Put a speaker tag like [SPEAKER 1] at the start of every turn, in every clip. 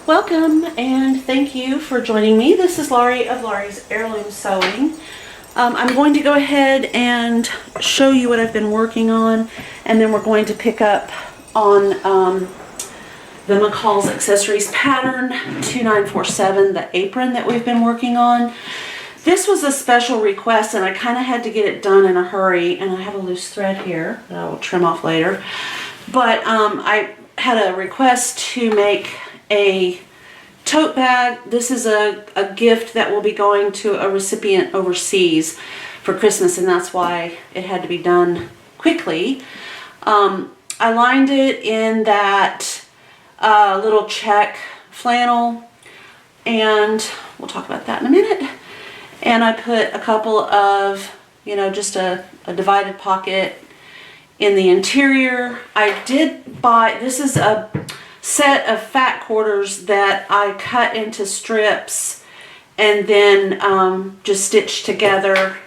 [SPEAKER 1] Welcome and thank you for joining me. This is Laurie of Laurie's Heirloom Sewing. I'm going to go ahead and show you what I've been working on, and then we're going to pick up on the McCall's accessories pattern 2947, the apron that we've been working on. This was a special request and I kind of had to get it done in a hurry, and I have a loose thread here that I will trim off later. But I had a request to make a tote bag. This is a gift that will be going to a recipient overseas for Christmas, and that's why it had to be done quickly. I lined it in that little check flannel, and we'll talk about that in a minute. And I put a couple of, just a divided pocket in the interior. I did buy, this is a set of fat quarters that I cut into strips and then just stitched together.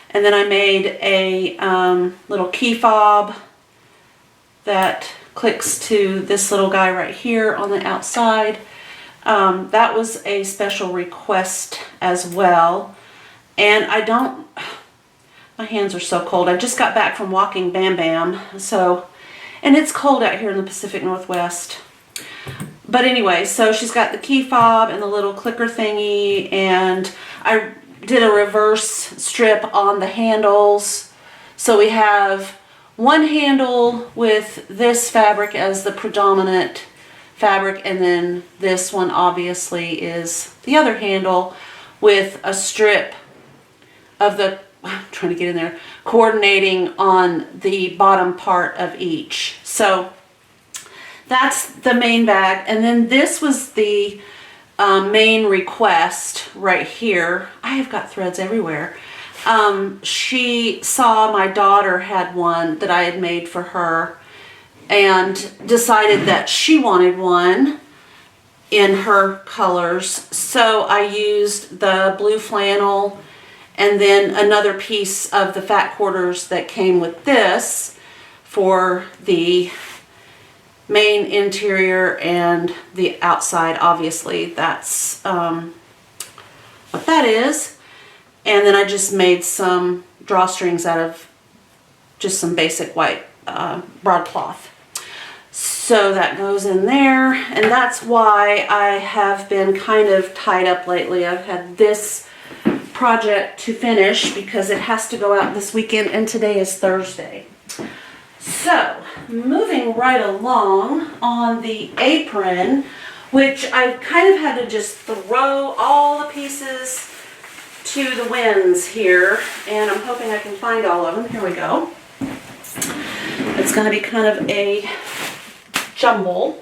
[SPEAKER 1] And then I made a little key fob that clicks to this little guy right here on the outside. That was a special request as well. And my hands are so cold. I just got back from walking Bam Bam, and it's cold out here in the Pacific Northwest. But anyway, so she's got the key fob and the little clicker thingy, and I did a reverse strip on the handles. So we have one handle with this fabric as the predominant fabric, and then this one obviously is the other handle with a strip of the, I'm trying to get in there, coordinating on the bottom part of each. So that's the main bag. And then this was the main request right here. I have got threads everywhere. She saw my daughter had one that I had made for her and decided that she wanted one in her colors. So I used the blue flannel and then another piece of the fat quarters that came with this for the main interior and the outside. Obviously that's what that is. And then I just made some drawstrings out of just some basic white broadcloth. So that goes in there, and that's why I have been kind of tied up lately. I've had this project to finish because it has to go out this weekend, and today is Thursday. So moving right along on the apron, which I kind of had to just throw all the pieces to the winds here, and I'm hoping I can find all of them. Here we go. It's going to be kind of a jumble,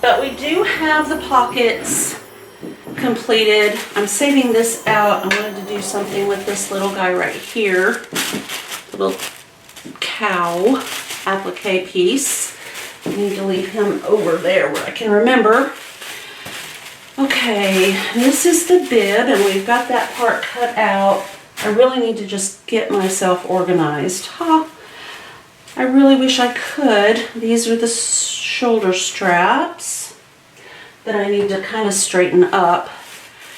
[SPEAKER 1] but we do have the pockets completed. I'm saving this out. I wanted to do something with this little guy right here, little cow applique piece. I need to leave him over there where I can remember. Okay, this is the bib, and we've got that part cut out. I really need to just get myself organized. I really wish I could. These are the shoulder straps that I need to kind of straighten up,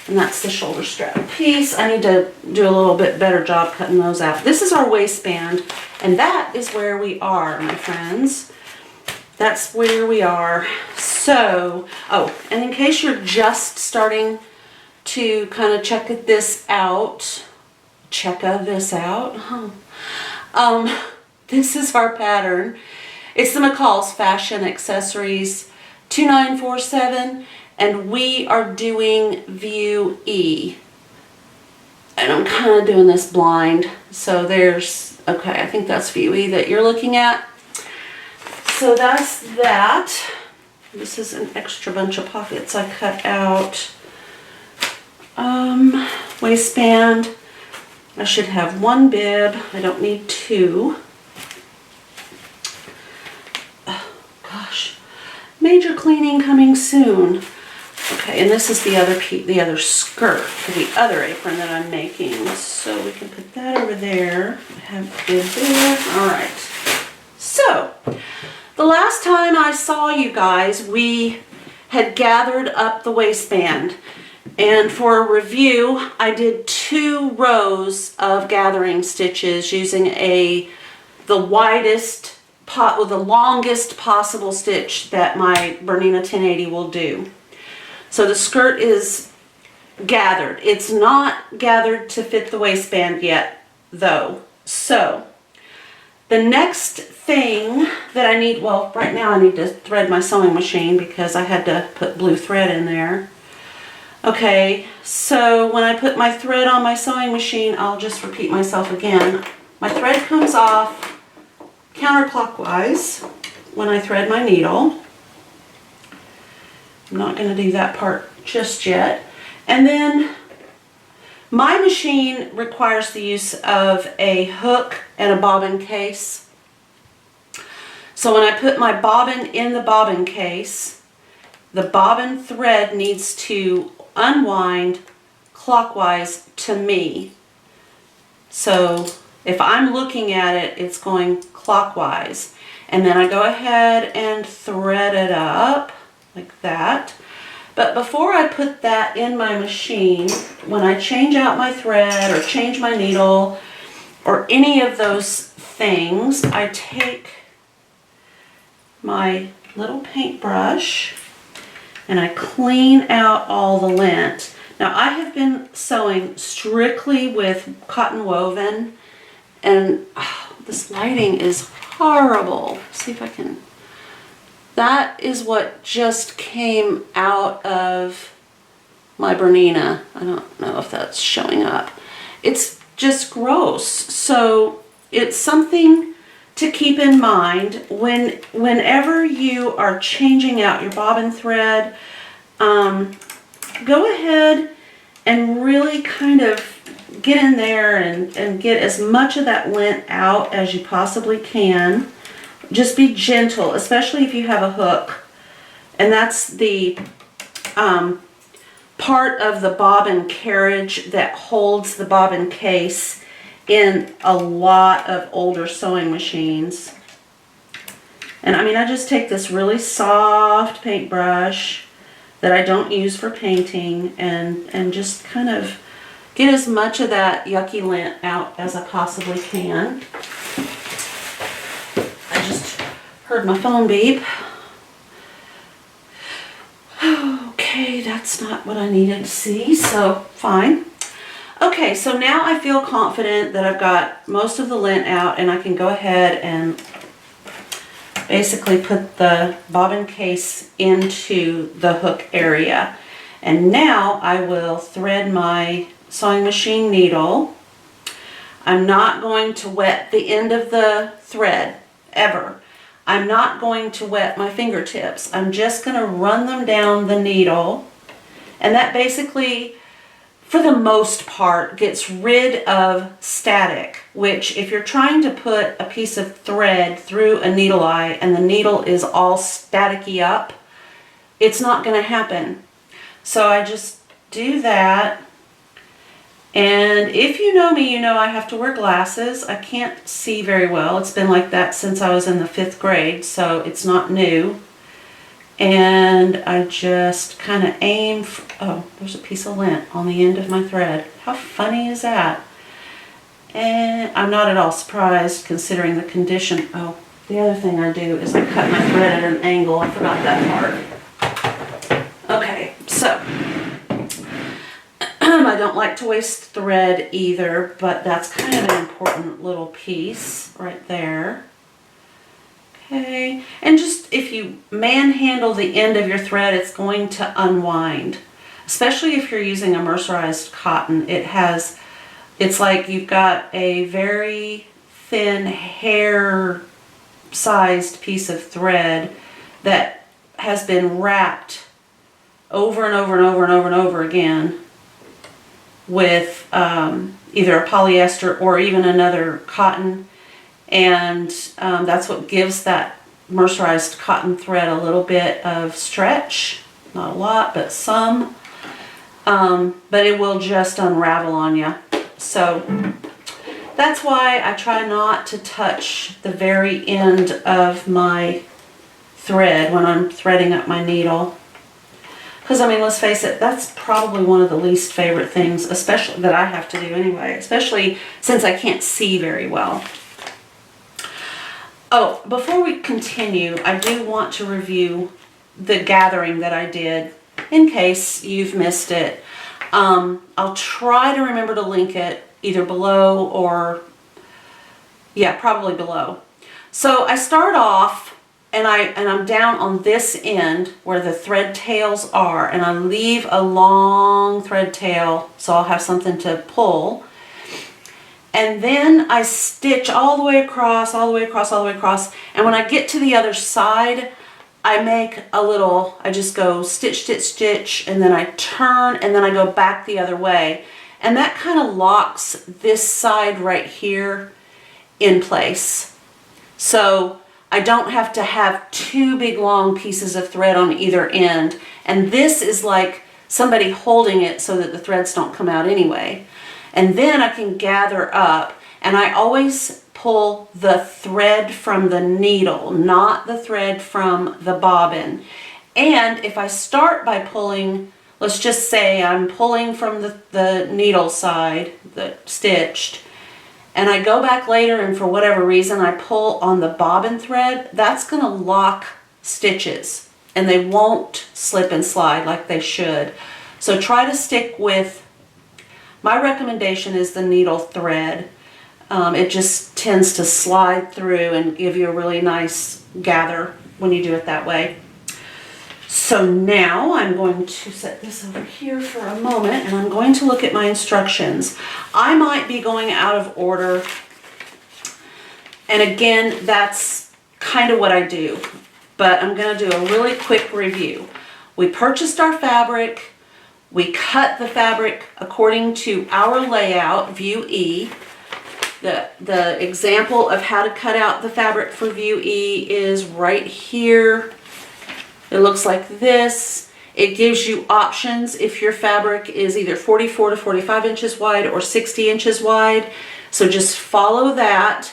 [SPEAKER 1] and that's the shoulder strap piece. I need to do a little bit better job cutting those out. This is our waistband, and that is where we are, my friends. That's where we are. So, and in case you're just starting to kind of check this out, this is our pattern. It's the McCall's Fashion Accessories 2947, and we are doing View E. And I'm kind of doing this blind. So there's, okay, I think that's View E that you're looking at. So that's that. This is an extra bunch of pockets I cut out. Waistband. I should have one bib. I don't need two. Major cleaning coming soon. Okay, and this is the other skirt for the other apron that I'm making. So we can put that over there. I have bib there. All right. So the last time I saw you guys, we had gathered up the waistband. And for a review, I did 2 rows of gathering stitches using the longest possible stitch that my Bernina 1080 will do. So the skirt is gathered. It's not gathered to fit the waistband yet, though. So the next thing that I need, well, right now I need to thread my sewing machine because I had to put blue thread in there. Okay, so when I put my thread on my sewing machine, I'll just repeat myself again. My thread comes off counterclockwise when I thread my needle. I'm not going to do that part just yet. And then my machine requires the use of a hook and a bobbin case. So when I put my bobbin in the bobbin case, the bobbin thread needs to unwind clockwise to me. So if I'm looking at it, it's going clockwise. And then I go ahead and thread it up like that. But before I put that in my machine, when I change out my thread or change my needle or any of those things, I take my little paintbrush and I clean out all the lint. Now I have been sewing strictly with cotton woven, and this lighting is horrible. See if I can. That is what just came out of my Bernina. I don't know if that's showing up. It's just gross. So it's something to keep in mind whenever you are changing out your bobbin thread. Go ahead and really kind of get in there and get as much of that lint out as you possibly can. Just be gentle, especially if you have a hook. And that's the part of the bobbin carriage that holds the bobbin case in a lot of older sewing machines. And I mean, I just take this really soft paintbrush that I don't use for painting and just kind of get as much of that yucky lint out as I possibly can. I just heard my phone beep. Okay, that's not what I needed to see, so fine. Okay, so now I feel confident that I've got most of the lint out and I can go ahead and basically put the bobbin case into the hook area. And now I will thread my sewing machine needle. I'm not going to wet the end of the thread, ever. I'm not going to wet my fingertips. I'm just going to run them down the needle. And that basically, for the most part, gets rid of static, which if you're trying to put a piece of thread through a needle eye and the needle is all staticky up, it's not going to happen. So I just do that. And if you know me, you know I have to wear glasses. I can't see very well. It's been like that since I was in the 5th grade, so it's not new. And I just kind of aim, oh, there's a piece of lint on the end of my thread. How funny is that? And I'm not at all surprised considering the condition. Oh, the other thing I do is I cut my thread at an angle. I forgot that part. Okay, so I don't like to waste thread either, but that's kind of an important little piece right there. Okay, and just if you manhandle the end of your thread, it's going to unwind. Especially if you're using a mercerized cotton, it's like you've got a very thin hair-sized piece of thread that has been wrapped over and over and over and over and over again with either a polyester or even another cotton. And that's what gives that mercerized cotton thread a little bit of stretch. Not a lot, but some. But it will just unravel on you. So that's why I try not to touch the very end of my thread when I'm threading up my needle. Because, I mean, let's face it, that's probably one of the least favorite things, especially that I have to do anyway, especially since I can't see very well. Oh, before we continue, I do want to review the gathering that I did in case you've missed it. I'll try to remember to link it either below or, yeah, probably below. So I start off and I'm down on this end where the thread tails are, and I leave a long thread tail so I'll have something to pull. And then I stitch all the way across, all the way across, all the way across. And when I get to the other side, I make a little, I just go stitch, stitch, stitch, and then I turn, and then I go back the other way. And that kind of locks this side right here in place. So I don't have to have two big long pieces of thread on either end. And this is like somebody holding it so that the threads don't come out anyway. And then I can gather up, and I always pull the thread from the needle, not the thread from the bobbin. And if I start by pulling, let's just say I'm pulling from the needle side, the stitched, and I go back later and for whatever reason I pull on the bobbin thread, that's going to lock stitches and they won't slip and slide like they should. So try to stick with, my recommendation is the needle thread. It just tends to slide through and give you a really nice gather when you do it that way. So now I'm going to set this over here for a moment, and I'm going to look at my instructions. I might be going out of order, and again, that's kind of what I do, but I'm going to do a really quick review. We purchased our fabric. We cut the fabric according to our layout, View E. The example of how to cut out the fabric for View E is right here. It looks like this. It gives you options if your fabric is either 44 to 45 inches wide or 60 inches wide. So just follow that.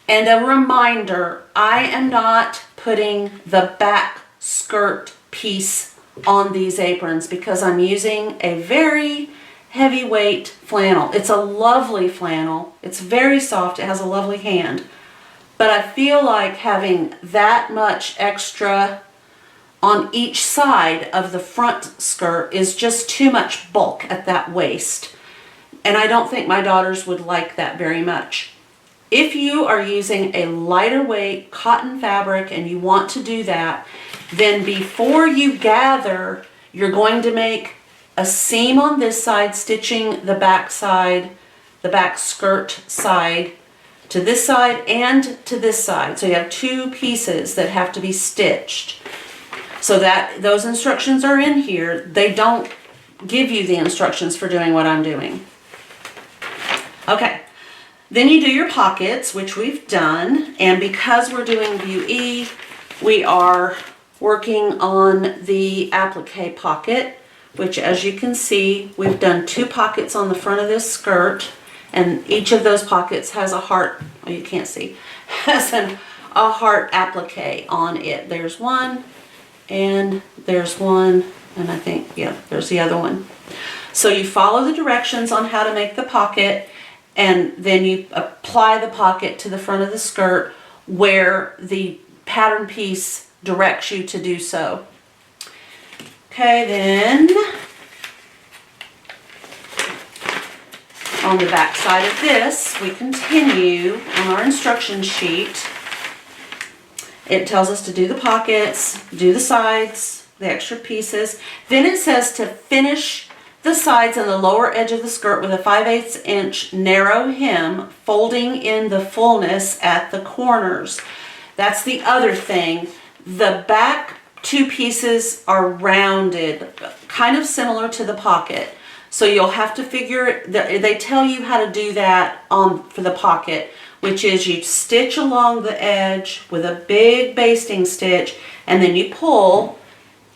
[SPEAKER 1] And a reminder, I am not putting the back skirt piece on these aprons because I'm using a very heavyweight flannel. It's a lovely flannel. It's very soft. It has a lovely hand. But I feel like having that much extra on each side of the front skirt is just too much bulk at that waist. And I don't think my daughters would like that very much. If you are using a lighter weight cotton fabric and you want to do that, then before you gather, you're going to make a seam on this side, stitching the back side, the back skirt side, to this side and to this side. So you have two pieces that have to be stitched. So that those instructions are in here. They don't give you the instructions for doing what I'm doing. Okay. Then you do your pockets, which we've done. And because we're doing View E, we are working on the applique pocket, which as you can see, we've done 2 pockets on the front of this skirt. And each of those pockets has a heart, oh, you can't see, has a heart applique on it. There's one, and there's one, and I think, yeah, there's the other one. So you follow the directions on how to make the pocket, and then you apply the pocket to the front of the skirt where the pattern piece directs you to do so. Okay, then on the back side of this, we continue on our instruction sheet. It tells us to do the pockets, do the sides, the extra pieces. Then it says to finish the sides and the lower edge of the skirt with a 5/8 inch narrow hem, folding in the fullness at the corners. That's the other thing. The back 2 pieces are rounded, kind of similar to the pocket. So you'll have to figure, they tell you how to do that for the pocket, which is you stitch along the edge with a big basting stitch, and then you pull,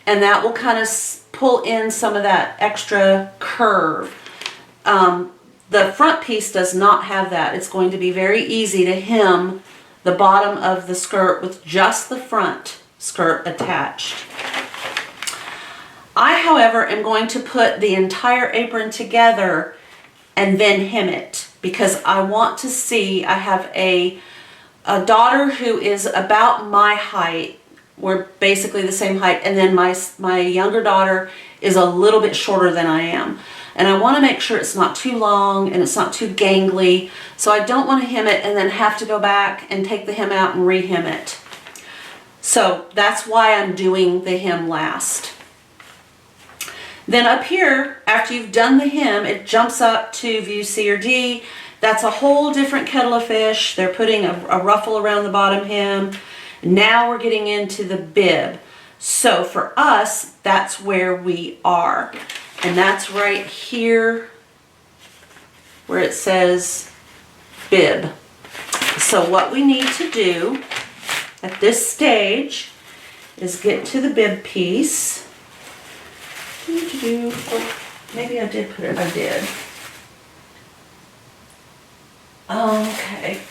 [SPEAKER 1] and that will kind of pull in some of that extra curve. The front piece does not have that. It's going to be very easy to hem the bottom of the skirt with just the front skirt attached. I, however, am going to put the entire apron together and then hem it because I want to see. I have a daughter who is about my height. We're basically the same height, and then my younger daughter is a little bit shorter than I am. And I want to make sure it's not too long and it's not too gangly. So I don't want to hem it and then have to go back and take the hem out and re-hem it. So that's why I'm doing the hem last. Then up here, after you've done the hem, it jumps up to view C or D. That's a whole different kettle of fish. They're putting a ruffle around the bottom hem. Now we're getting into the bib. So for us, that's where we are. And that's right here where it says bib. So what we need to do at this stage is get to the bib piece. Maybe I did put it, I did. Okay.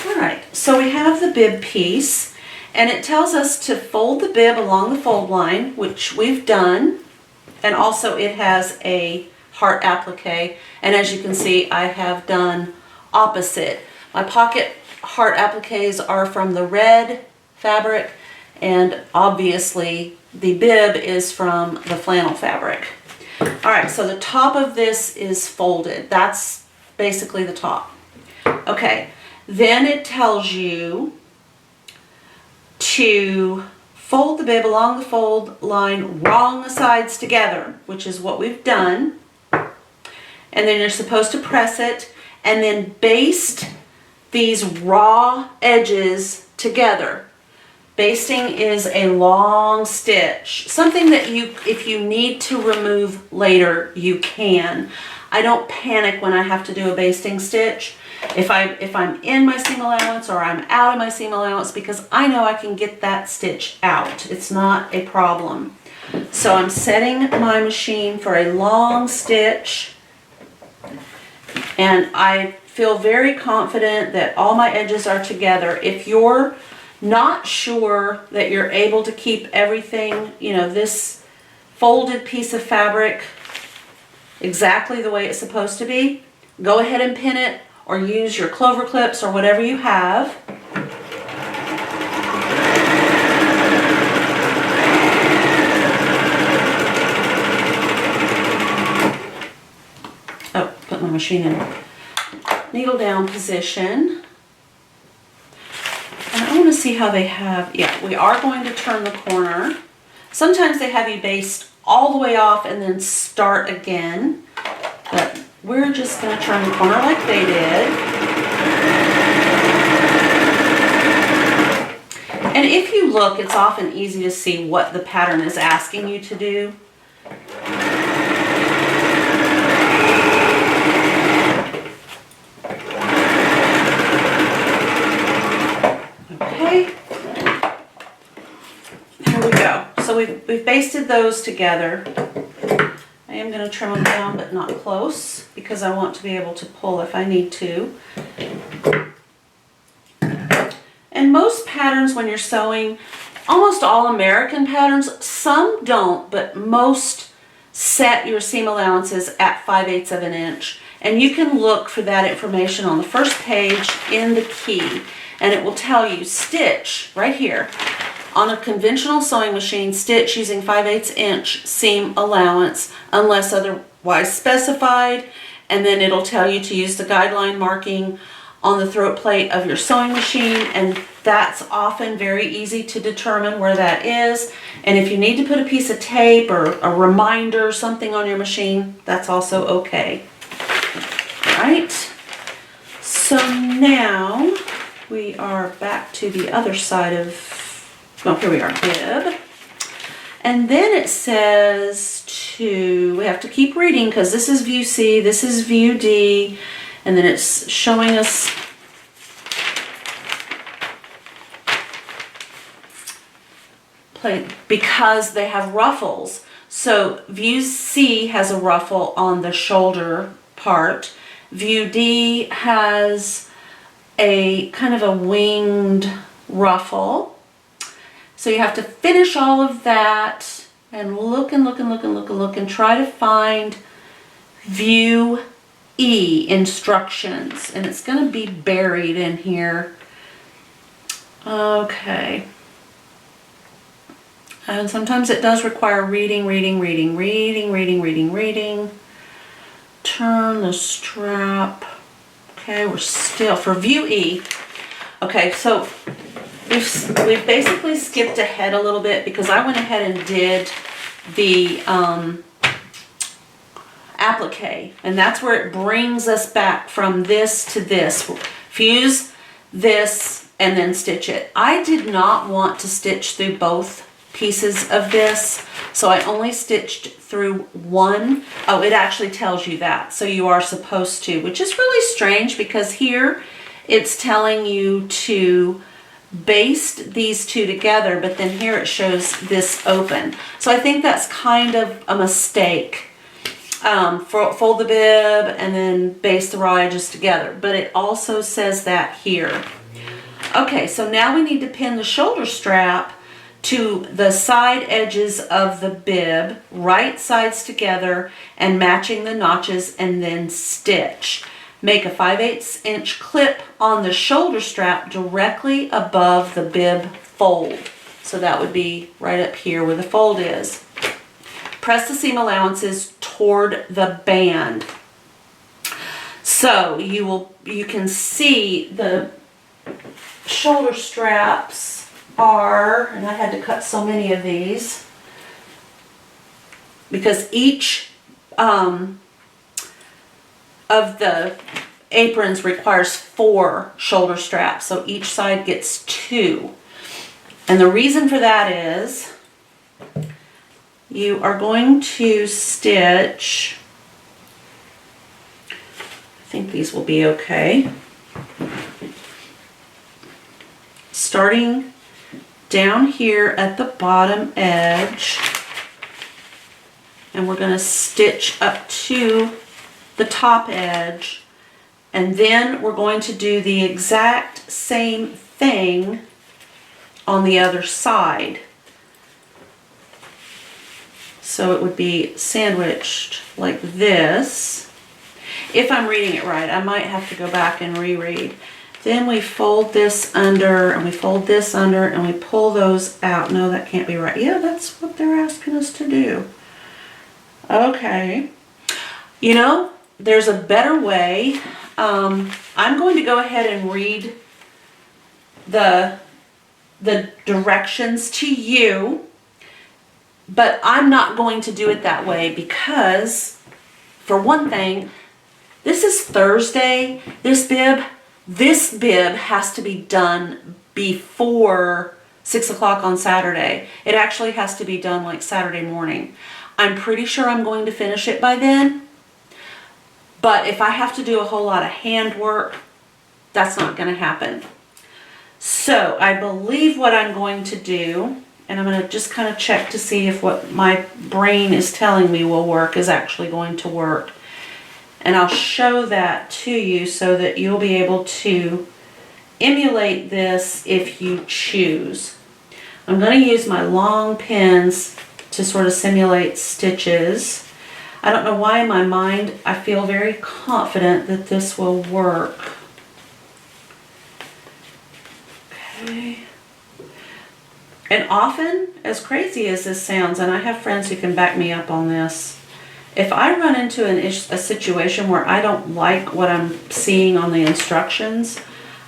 [SPEAKER 1] Alright, so we have the bib piece, and it tells us to fold the bib along the fold line, which we've done, and also it has a heart applique, and as you can see, I have done opposite. My pocket heart appliques are from the red fabric, and obviously the bib is from the flannel fabric. Alright, so the top of this is folded. That's basically the top. Okay, then it tells you to fold the bib along the fold line, wrong sides together, which is what we've done. And then you're supposed to press it and then baste these raw edges together. Basting is a long stitch, something that if you need to remove later, you can. I don't panic when I have to do a basting stitch. If I'm in my seam allowance or I'm out of my seam allowance, because I know I can get that stitch out. It's not a problem. So I'm setting my machine for a long stitch, and I feel very confident that all my edges are together. If you're not sure that you're able to keep everything, this folded piece of fabric exactly the way it's supposed to be, go ahead and pin it or use your clover clips or whatever you have. Oh, put my machine in needle down position. And I want to see how they have, yeah, we are going to turn the corner. Sometimes they have you baste all the way off and then start again, but we're just going to turn the corner like they did. And if you look, it's often easy to see what the pattern is asking you to do. Okay, here we go. So we've basted those together. I am going to trim them down, but not close, because I want to be able to pull if I need to. And most patterns when you're sewing, almost all American patterns, some don't, but most set your seam allowances at 5/8 of an inch. And you can look for that information on the first page in the key, and it will tell you stitch right here. On a conventional sewing machine, stitch using 5/8 inch seam allowance unless otherwise specified, and then it'll tell you to use the guideline marking on the throat plate of your sewing machine, and that's often very easy to determine where that is. And if you need to put a piece of tape or a reminder or something on your machine, that's also okay. All right, so now we are back to the other side of, oh, here we are, bib. And then it says we have to keep reading because this is view C, this is view D, and then it's showing us because they have ruffles. So view C has a ruffle on the shoulder part. View D has a kind of a winged ruffle. So you have to finish all of that and look and look and look and look and look and try to find View E, instructions, and it's going to be buried in here. Okay. And sometimes it does require reading. Turn the strap. Okay, we're still for View E. Okay, so we've basically skipped ahead a little bit because I went ahead and did the applique, and that's where it brings us back from this to this. Fuse this and then stitch it. I did not want to stitch through both pieces of this, so I only stitched through one. Oh, it actually tells you that, so you are supposed to, which is really strange because here it's telling you to baste these two together, but then here it shows this open. So I think that's kind of a mistake. Fold the bib and then baste the raw edges together, but it also says that here. Okay, so now we need to pin the shoulder strap to the side edges of the bib, right sides together and matching the notches, and then stitch. Make a 5/8 inch clip on the shoulder strap directly above the bib fold. So that would be right up here where the fold is. Press the seam allowances toward the band. So you can see the shoulder straps are, and I had to cut so many of these because each of the aprons requires 4 shoulder straps, so each side gets 2. And the reason for that is you are going to stitch, I think these will be okay, starting down here at the bottom edge, and we're going to stitch up to the top edge, and then we're going to do the exact same thing on the other side. So it would be sandwiched like this. If I'm reading it right, I might have to go back and reread. Then we fold this under, and we fold this under, and we pull those out. No, that can't be right. Yeah, that's what they're asking us to do. Okay. You know, there's a better way. I'm going to go ahead and read the directions to you, but I'm not going to do it that way because, for one thing, this is Thursday. This bib has to be done before 6 o'clock on Saturday. It actually has to be done like Saturday morning. I'm pretty sure I'm going to finish it by then, but if I have to do a whole lot of handwork, that's not going to happen. So I believe what I'm going to do, and I'm going to just kind of check to see if what my brain is telling me will work is actually going to work. And I'll show that to you so that you'll be able to emulate this if you choose. I'm going to use my long pins to sort of simulate stitches. I don't know why in my mind I feel very confident that this will work. Okay. And often, as crazy as this sounds, and I have friends who can back me up on this, if I run into a situation where I don't like what I'm seeing on the instructions,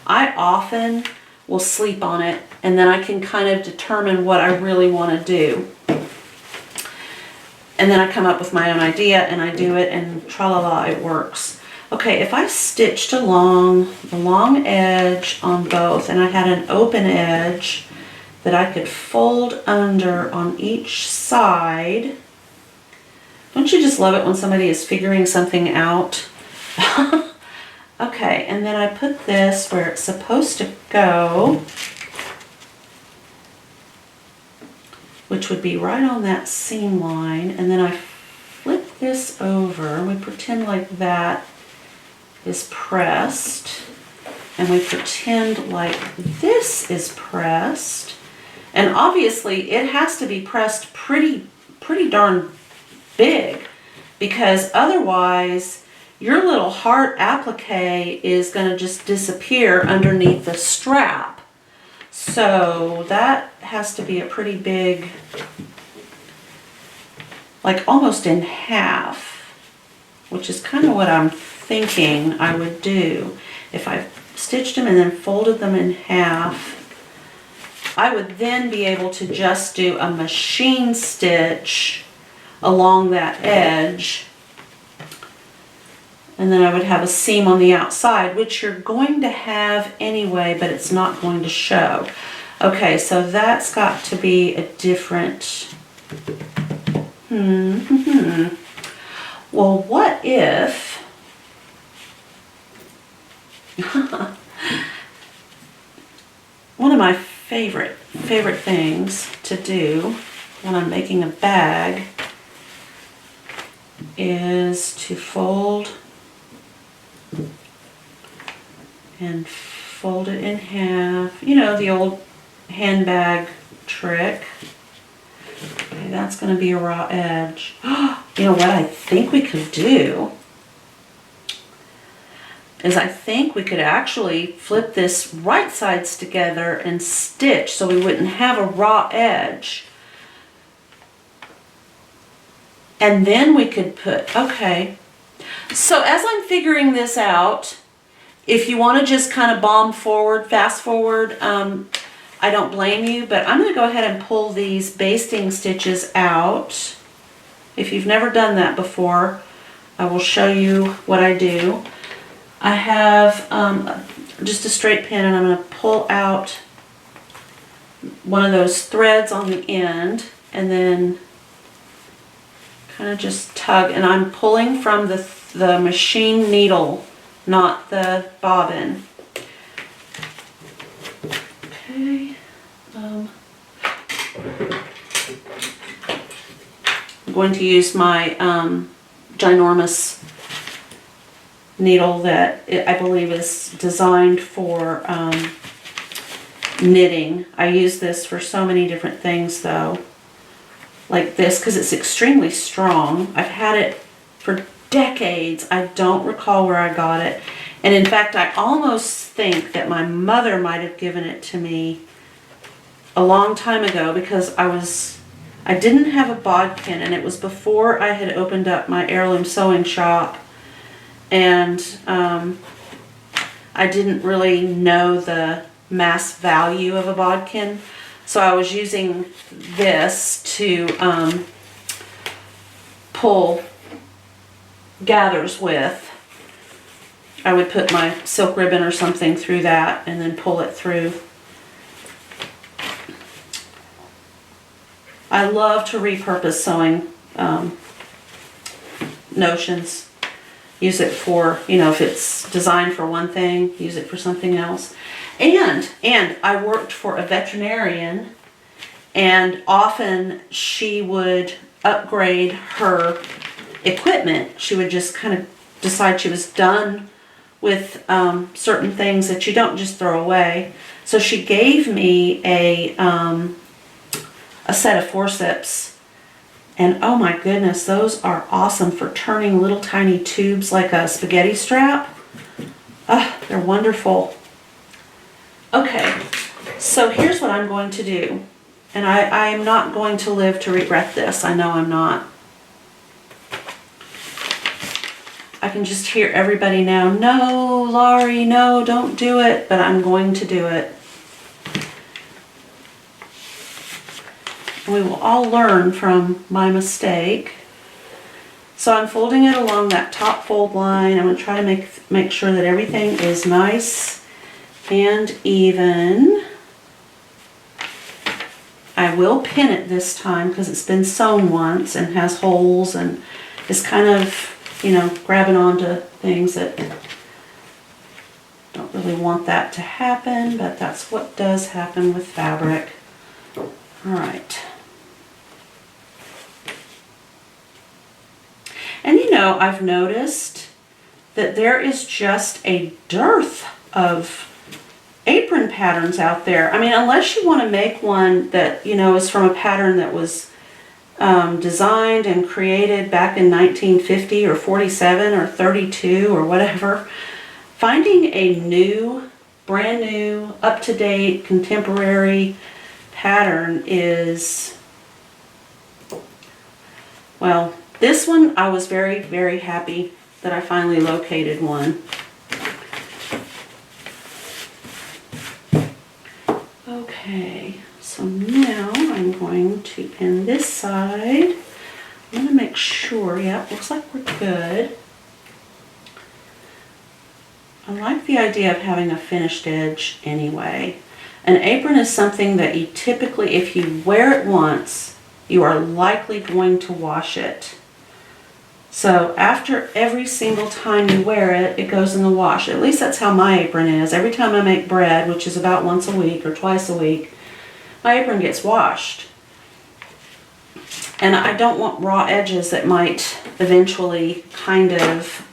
[SPEAKER 1] I often will sleep on it, and then I can kind of determine what I really want to do. And then I come up with my own idea, and I do it, and tra-la-la, it works. Okay, if I stitched along the long edge on both, and I had an open edge that I could fold under on each side. Don't you just love it when somebody is figuring something out? Okay, and then I put this where it's supposed to go, which would be right on that seam line, and then I flip this over, and we pretend like that is pressed, and we pretend like this is pressed, And obviously it has to be pressed pretty darn big, because otherwise your little heart applique is going to just disappear underneath the strap. So that has to be a pretty big, like almost in half, which is kind of what I'm thinking I would do. If I stitched them and then folded them in half, I would then be able to just do a machine stitch along that edge, and then I would have a seam on the outside, which you're going to have anyway, but it's not going to show. Okay, so that's got to be a different, well, what if, one of my favorite things to do when I'm making a bag is to fold and fold it in half. You know, the old handbag trick. Okay, that's going to be a raw edge. You know what I think we could do is I think we could actually flip this right sides together and stitch so we wouldn't have a raw edge. And then we could put, okay. So as I'm figuring this out, if you want to just kind of bomb forward, fast forward, I don't blame you, but I'm going to go ahead and pull these basting stitches out. If you've never done that before, I will show you what I do. I have just a straight pin, and I'm going to pull out one of those threads on the end and then kind of just tug, and I'm pulling from the machine needle, not the bobbin. Okay. I'm going to use my ginormous needle that I believe is designed for knitting. I use this for so many different things though, like this, because it's extremely strong. I've had it for decades. I don't recall where I got it, and in fact I almost think that my mother might have given it to me a long time ago, because I didn't have a bodkin, and it was before I had opened up my heirloom sewing shop, and I didn't really know the mass value of a bodkin, so I was using this to pull gathers with. I would put my silk ribbon or something through that and then pull it through. I love to repurpose sewing notions. Use it for, you know, if it's designed for one thing, use it for something else. And I worked for a veterinarian, and often she would upgrade her equipment. She would just kind of decide she was done with certain things that you don't just throw away. So she gave me a set of forceps, and oh my goodness, those are awesome for turning little tiny tubes like a spaghetti strap. They're wonderful. Okay, so here's what I'm going to do, and I am not going to live to regret this. I know I'm not. I can just hear everybody now, no, Laurie, no, don't do it, but I'm going to do it. We will all learn from my mistake. So I'm folding it along that top fold line. I'm going to try to make sure that everything is nice and even. I will pin it this time because it's been sewn once and has holes and is kind of, you know, grabbing onto things that don't really want that to happen, but that's what does happen with fabric. All right. And you know, I've noticed that there is just a dearth of apron patterns out there. I mean, unless you want to make one that, you know, is from a pattern that was designed and created back in 1950 or 47 or 32 or whatever, finding a new, brand new, up-to-date, contemporary pattern is, well, this one I was very, very happy that I finally located one. Okay, so now I'm going to pin this side. I'm going to make sure, yeah, looks like we're good. I like the idea of having a finished edge anyway. An apron is something that you typically, if you wear it once, you are likely going to wash it. So after every single time you wear it, it goes in the wash. At least that's how my apron is. Every time I make bread, which is about once a week or twice a week, my apron gets washed. And I don't want raw edges that might eventually kind of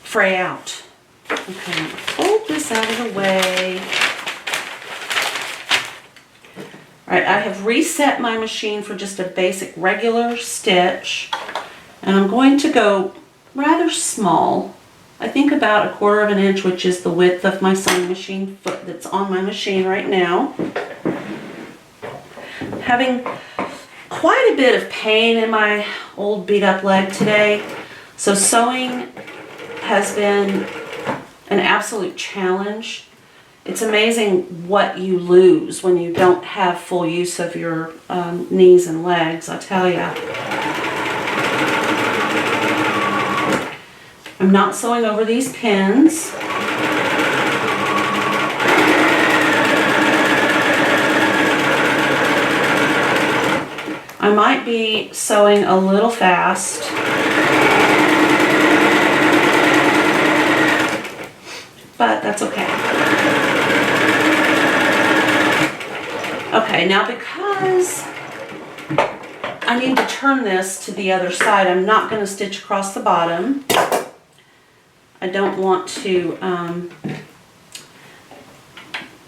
[SPEAKER 1] fray out. Okay, hold this out of the way. Alright, I have reset my machine for just a basic regular stitch, and I'm going to go rather small. I think about 1/4 of an inch, which is the width of my sewing machine foot that's on my machine right now. Having quite a bit of pain in my old beat up leg today, so sewing has been an absolute challenge. It's amazing what you lose when you don't have full use of your knees and legs, I tell ya. I'm not sewing over these pins. I might be sewing a little fast. But that's okay. Okay, now because I need to turn this to the other side, I'm not going to stitch across the bottom. I don't want to, I'm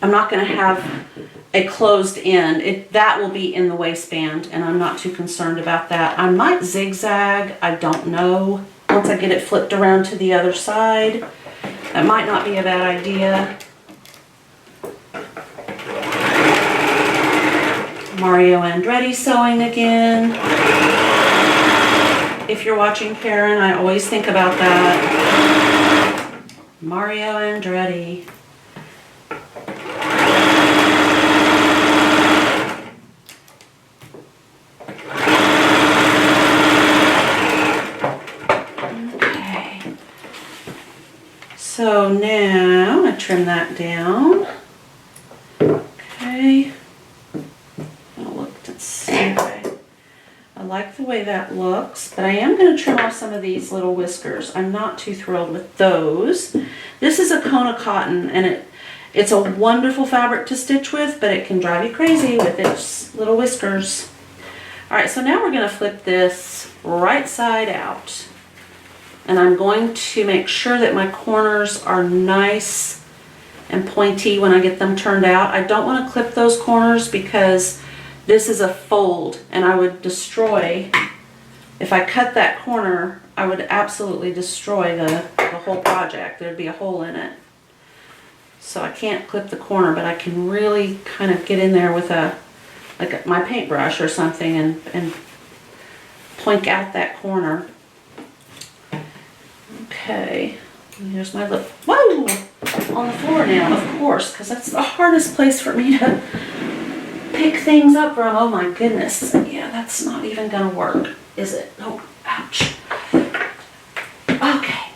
[SPEAKER 1] not going to have a closed end. That will be in the waistband, and I'm not too concerned about that. I might zigzag, I don't know. Once I get it flipped around to the other side, that might not be a bad idea. Mario Andretti sewing again. If you're watching Karen, I always think about that. Mario Andretti. Okay. So now I trim that down. Okay. I like the way that looks, but I am going to trim off some of these little whiskers. I'm not too thrilled with those. This is a Kona cotton, and it's a wonderful fabric to stitch with, but it can drive you crazy with its little whiskers. Alright, so now we're going to flip this right side out. And I'm going to make sure that my corners are nice and pointy when I get them turned out. I don't want to clip those corners because this is a fold, and I would destroy, if I cut that corner, I would absolutely destroy the whole project. There'd be a hole in it. So I can't clip the corner, but I can really kind of get in there with my paintbrush or something and plink out that corner. Okay, here's my lip. Whoa! On the floor now, of course, because that's the hardest place for me to pick things up from. Oh my goodness. Yeah, that's not even gonna work, is it? Oh, ouch. Okay.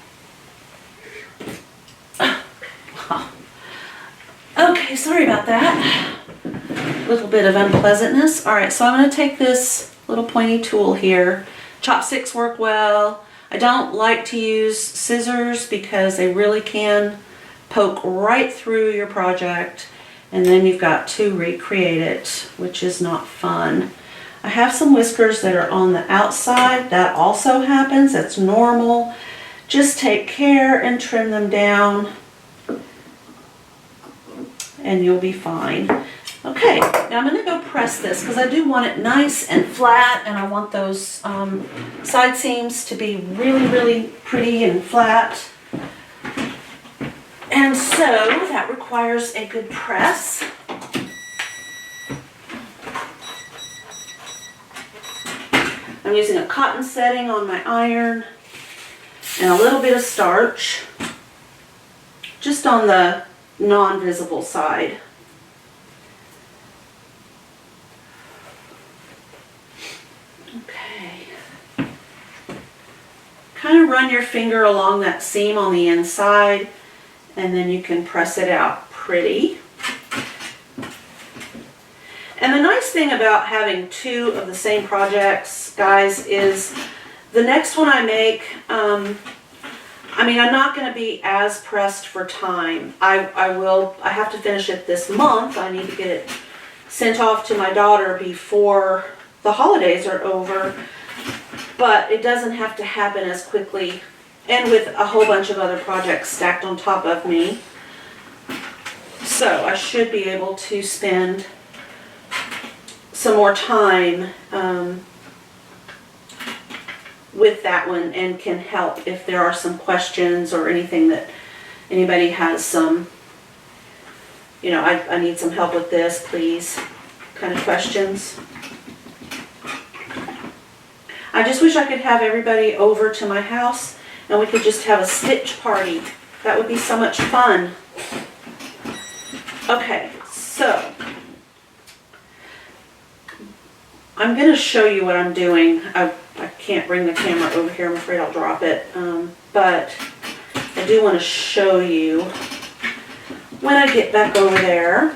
[SPEAKER 1] Okay, sorry about that. A little bit of unpleasantness. Alright, so I'm going to take this little pointy tool here. Chopsticks work well. I don't like to use scissors because they really can poke right through your project, and then you've got to recreate it, which is not fun. I have some whiskers that are on the outside. That also happens. That's normal. Just take care and trim them down, and you'll be fine. Okay, now I'm going to go press this because I do want it nice and flat, and I want those side seams to be really, really pretty and flat. And so that requires a good press. I'm using a cotton setting on my iron and a little bit of starch, just on the non-visible side. Okay. Kind of run your finger along that seam on the inside, and then you can press it out pretty. And the nice thing about having two of the same projects, guys, is the next one I make, I mean, I'm not going to be as pressed for time. I have to finish it this month. I need to get it sent off to my daughter before the holidays are over, but it doesn't have to happen as quickly, and with a whole bunch of other projects stacked on top of me. So I should be able to spend some more time with that one, and can help if there are some questions or anything that anybody has some, you know, I need some help with this, please, kind of questions. I just wish I could have everybody over to my house and we could just have a stitch party. That would be so much fun. Okay, so I'm going to show you what I'm doing. I can't bring the camera over here. I'm afraid I'll drop it. But I do want to show you when I get back over there.